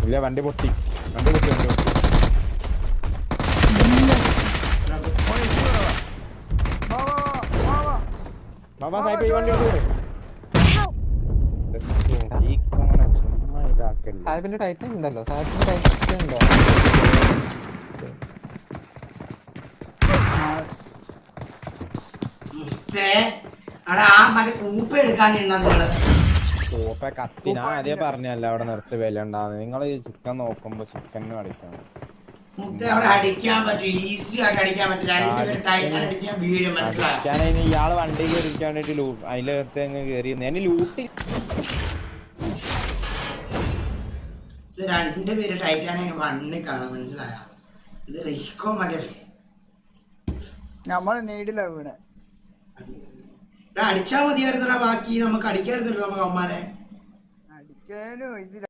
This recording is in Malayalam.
ഇല്ല വണ്ടി പൊട്ടി വണ്ടി പൊട്ടി വണ്ടി പൊട്ടി ബാബാ സാഹിബ് ഈ വണ്ടി എടുത്ത് ഈ കോണ ചുമ്മാ ഇതാക്കല്ലേ. സാഹിബിന്റെ ടൈറ്റൻ ഉണ്ടല്ലോ, സാഹിബിന്റെ ടൈറ്റൻ ഉണ്ടോ? കൂപ്പ കത്തി ഞാൻ അതേ പറഞ്ഞല്ല അവിടെ നിർത്തി വില ഉണ്ടാവുന്നത്. നിങ്ങൾ ഈ ചിക്കൻ നോക്കുമ്പോ ചിക്കന് കളിക്കണം. ഇയാള് വണ്ടി കയറിക്കാൻ വേണ്ടിട്ട് അതിലകത്ത് അങ്ങ് കയറി ലൂട്ടി രണ്ടുപേര് ടൈറ്റാനെ വണ്ണി കാണാൻ മനസ്സിലായ ഇത് റീക്കോ മറ്റേ നമ്മള് നേടില്ല വീണെ. അടിച്ചാ മതിയായിരുന്നല്ലോ, ബാക്കി നമുക്ക് അടിക്കായിരുന്നല്ലോ നമുക്ക് അവന്മാരെ അടിക്കാനും ഇത്